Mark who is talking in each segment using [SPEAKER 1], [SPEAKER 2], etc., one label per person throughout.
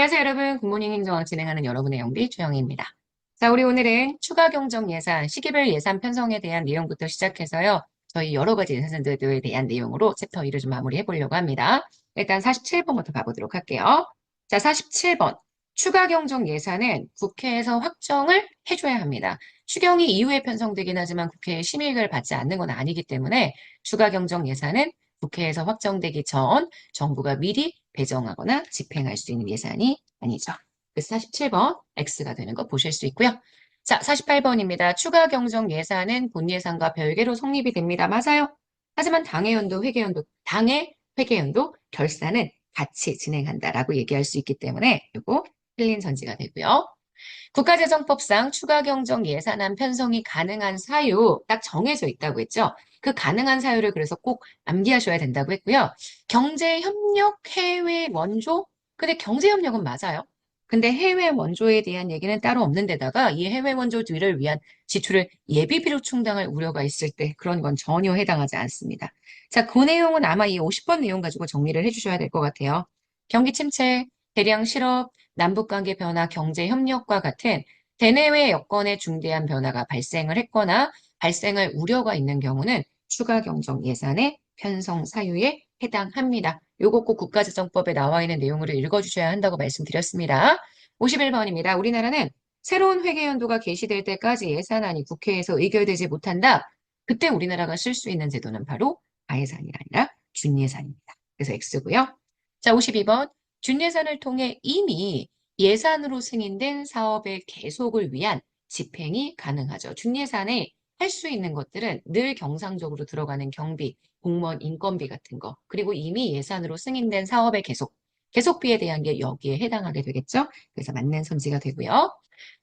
[SPEAKER 1] 안녕하세요, 여러분. 굿모닝 행정학 진행하는 여러분의 영비 주영입니다. 자, 우리 오늘은 추가 경정 예산, 시기별 예산 편성에 대한 내용부터 시작해서요. 저희 여러 가지 예산들에 대한 내용으로 챕터 1을 좀 마무리해 보려고 합니다. 일단 47번부터 가보도록 할게요. 자, 47번. 추가 경정 예산은 국회에서 확정을 해줘야 합니다. 추경이 이후에 편성되긴 하지만 국회의 심의 의결을 받지 않는 건 아니기 때문에 추가 경정 예산은 국회에서 확정되기 전 정부가 미리 배정하거나 집행할 수 있는 예산이 아니죠. 그래서 47번 X가 되는 거 보실 수 있고요. 자, 48번입니다. 추가 경정 예산은 본 예산과 별개로 성립이 됩니다. 맞아요. 하지만 당해 회계연도 결산은 같이 진행한다라고 얘기할 수 있기 때문에 이거 틀린 전지가 되고요. 국가재정법상 추가 경정 예산안 편성이 가능한 사유 딱 정해져 있다고 했죠. 그 가능한 사유를 그래서 꼭 암기하셔야 된다고 했고요. 경제협력 해외 원조? 근데 경제협력은 맞아요. 근데 해외 원조에 대한 얘기는 따로 없는 데다가 이 해외 원조들을 위한 지출을 예비비로 충당할 우려가 있을 때 그런 건 전혀 해당하지 않습니다. 자, 그 내용은 아마 이 50번 내용 가지고 정리를 해주셔야 될 것 같아요. 경기 침체, 대량 실업, 남북관계 변화, 경제 협력과 같은 대내외 여건에 중대한 변화가 발생을 했거나 발생할 우려가 있는 경우는 추가 경정 예산의 편성 사유에 해당합니다. 요거 꼭 국가재정법에 나와 있는 내용으로 읽어주셔야 한다고 말씀드렸습니다. 51번입니다. 우리나라는 새로운 회계연도가 개시될 때까지 예산안이 국회에서 의결되지 못한다. 그때 우리나라가 쓸 수 있는 제도는 바로 가예산이 아니라 준예산입니다. 그래서 X고요. 자, 52번. 준예산을 통해 이미 예산으로 승인된 사업의 계속을 위한 집행이 가능하죠. 준예산에 할 수 있는 것들은 늘 경상적으로 들어가는 경비, 공무원 인건비 같은 거, 그리고 이미 예산으로 승인된 사업의 계속비에 대한 게 여기에 해당하게 되겠죠. 그래서 맞는 선지가 되고요.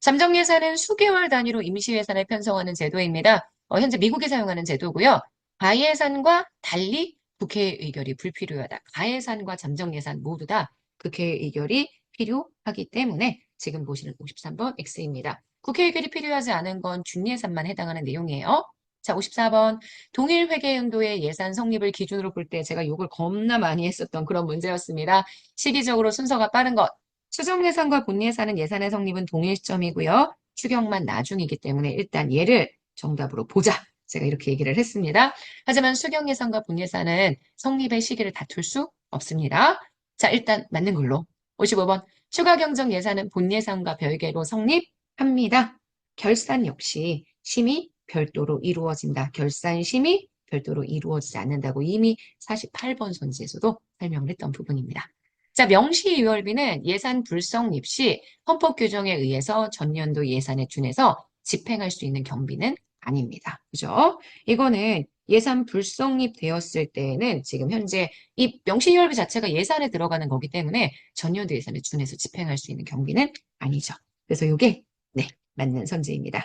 [SPEAKER 1] 잠정예산은 수개월 단위로 임시예산을 편성하는 제도입니다. 현재 미국이 사용하는 제도고요. 가예산과 달리 국회 의결이 불필요하다. 가예산과 잠정예산 모두 다 국회 의결이 필요하기 때문에 지금 보시는 53번 X입니다. 국회 의결이 필요하지 않은 건 준예산만 해당하는 내용이에요. 자, 54번. 동일 회계연도의 예산 성립을 기준으로 볼 때 제가 욕을 겁나 많이 했었던 그런 문제였습니다. 시기적으로 순서가 빠른 것. 수정예산과 본예산은 예산의 성립은 동일 시점이고요. 추경만 나중이기 때문에 일단 얘를 정답으로 보자. 제가 이렇게 얘기를 했습니다. 하지만 수경예산과 본예산은 성립의 시기를 다툴 수 없습니다. 자, 일단 맞는 걸로. 55번. 추가 경정 예산은 본 예산과 별개로 성립합니다. 결산 역시 심의 별도로 이루어진다. 결산 심의 별도로 이루어지지 않는다고 이미 48번 선지에서도 설명을 했던 부분입니다. 자, 명시유월비는 예산 불성립 시 헌법 규정에 의해서 전년도 예산에 준해서 집행할 수 있는 경비는 아닙니다. 그죠? 이거는 예산 불성립 되었을 때에는 지금 현재 이 명시유월비 자체가 예산에 들어가는 거기 때문에 전년도 예산에 준해서 집행할 수 있는 경비는 아니죠. 그래서 이게 네, 맞는 선지입니다.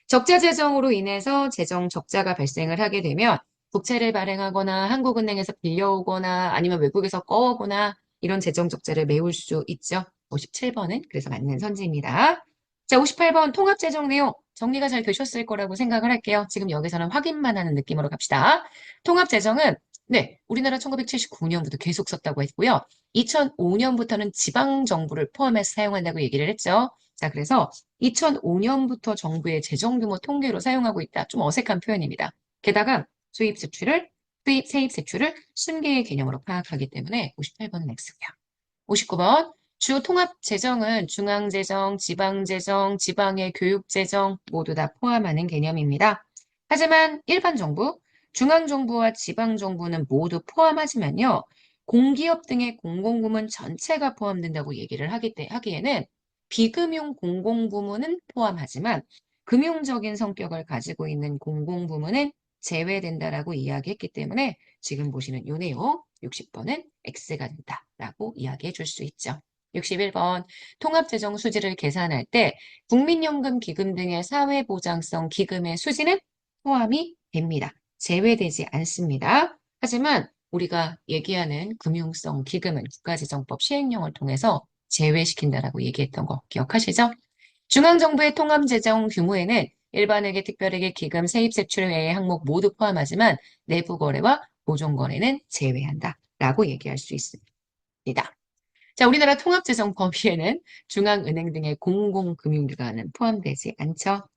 [SPEAKER 1] 적자 재정으로 인해서 재정 적자가 발생을 하게 되면 국채를 발행하거나 한국은행에서 빌려오거나 아니면 외국에서 꺼오거나 이런 재정 적자를 메울 수 있죠. 57번은 그래서 맞는 선지입니다. 자, 58번 통합재정 내용 정리가 잘 되셨을 거라고 생각을 할게요. 지금 여기서는 확인만 하는 느낌으로 갑시다. 통합재정은 네, 우리나라 1979년부터 계속 썼다고 했고요. 2005년부터는 지방정부를 포함해서 사용한다고 얘기를 했죠. 자, 그래서 2005년부터 정부의 재정 규모 통계로 사용하고 있다. 좀 어색한 표현입니다. 게다가 세입 세출을 순계의 개념으로 파악하기 때문에 58번은 X고요. 59번 주 통합 재정은 중앙재정, 지방재정, 지방의 교육재정 모두 다 포함하는 개념입니다. 하지만 일반 정부, 중앙정부와 지방정부는 모두 포함하지만요. 공기업 등의 공공부문 전체가 포함된다고 얘기를 하기에는 비금융 공공부문은 포함하지만 금융적인 성격을 가지고 있는 공공부문은 제외된다라고 이야기했기 때문에 지금 보시는 이 내용 60번은 X가 된다라고 이야기해 줄 수 있죠. 61번 통합재정 수지를 계산할 때 국민연금 기금 등의 사회보장성 기금의 수지는 포함이 됩니다. 제외되지 않습니다. 하지만 우리가 얘기하는 금융성 기금은 국가재정법 시행령을 통해서 제외시킨다라고 얘기했던 거 기억하시죠? 중앙정부의 통합재정 규모에는 일반회계, 특별회계, 기금, 세입세출 외의 항목 모두 포함하지만 내부거래와 보존거래는 제외한다라고 얘기할 수 있습니다. 자, 우리나라 통합재정 범위에는 중앙은행 등의 공공금융기관은 포함되지 않죠.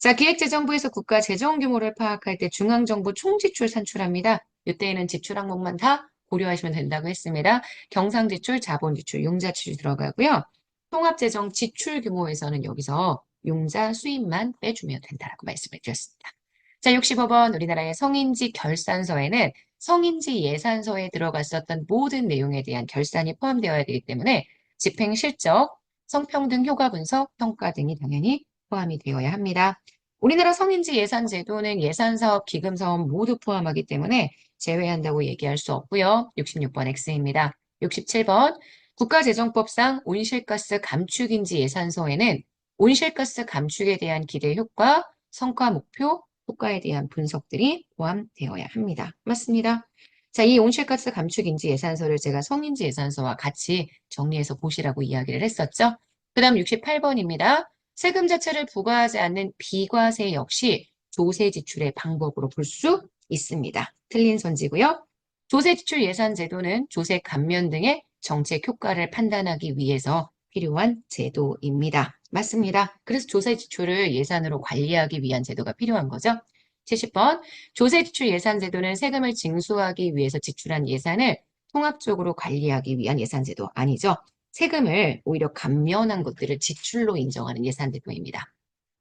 [SPEAKER 1] 자, 기획재정부에서 국가 재정 규모를 파악할 때 중앙정부 총지출 산출합니다. 이때에는 지출 항목만 다 고려하시면 된다고 했습니다. 경상지출, 자본지출, 융자지출 들어가고요. 통합재정 지출 규모에서는 여기서 융자 수입만 빼주면 된다라고 말씀을 드렸습니다. 자, 65번 우리나라의 성인지 결산서에는 성인지 예산서에 들어갔었던 모든 내용에 대한 결산이 포함되어야 되기 때문에 집행 실적, 성평등 효과 분석, 평가 등이 당연히 포함이 되어야 합니다. 우리나라 성인지 예산 제도는 예산사업, 기금사업 모두 포함하기 때문에 제외한다고 얘기할 수 없고요. 66번 X입니다. 67번 국가재정법상 온실가스 감축인지 예산서에는 온실가스 감축에 대한 기대 효과, 성과 목표, 효과에 대한 분석들이 포함되어야 합니다. 맞습니다. 자, 이 온실가스 감축인지 예산서를 제가 성인지 예산서와 같이 정리해서 보시라고 이야기를 했었죠. 그 다음 68번입니다. 세금 자체를 부과하지 않는 비과세 역시 조세 지출의 방법으로 볼 수 있습니다. 틀린 선지고요. 조세 지출 예산 제도는 조세 감면 등의 정책 효과를 판단하기 위해서 필요한 제도입니다. 맞습니다. 그래서 조세 지출을 예산으로 관리하기 위한 제도가 필요한 거죠. 70번 조세 지출 예산 제도는 세금을 징수하기 위해서 지출한 예산을 통합적으로 관리하기 위한 예산 제도 아니죠. 세금을 오히려 감면한 것들을 지출로 인정하는 예산 제도입니다.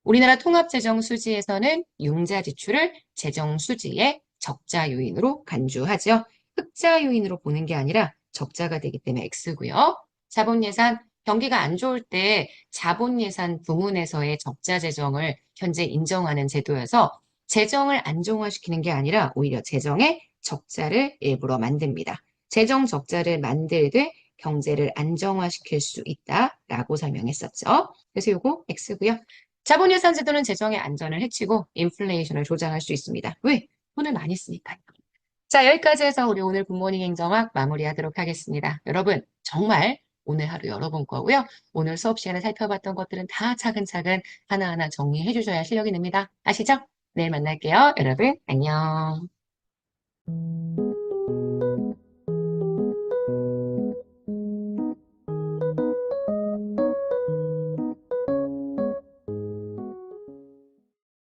[SPEAKER 1] 우리나라 통합재정 수지에서는 융자 지출을 재정 수지의 적자 요인으로 간주하죠. 흑자 요인으로 보는 게 아니라 적자가 되기 때문에 X고요. 자본 예산 경기가 안 좋을 때 자본 예산 부문에서의 적자 재정을 현재 인정하는 제도여서 재정을 안정화시키는 게 아니라 오히려 재정의 적자를 일부러 만듭니다. 재정 적자를 만들되 경제를 안정화시킬 수 있다라고 설명했었죠. 그래서 요거 X고요. 자본예산 제도는 재정의 안전을 해치고 인플레이션을 조장할 수 있습니다. 왜? 돈을 많이 쓰니까요. 자, 여기까지 해서 우리 오늘 굿모닝 행정학 마무리하도록 하겠습니다. 여러분, 정말 오늘 하루 여러분 거고요. 오늘 수업 시간에 살펴봤던 것들은 다 차근차근 하나하나 정리해 주셔야 실력이 늡니다. 아시죠? 내일 만날게요. 여러분, 안녕.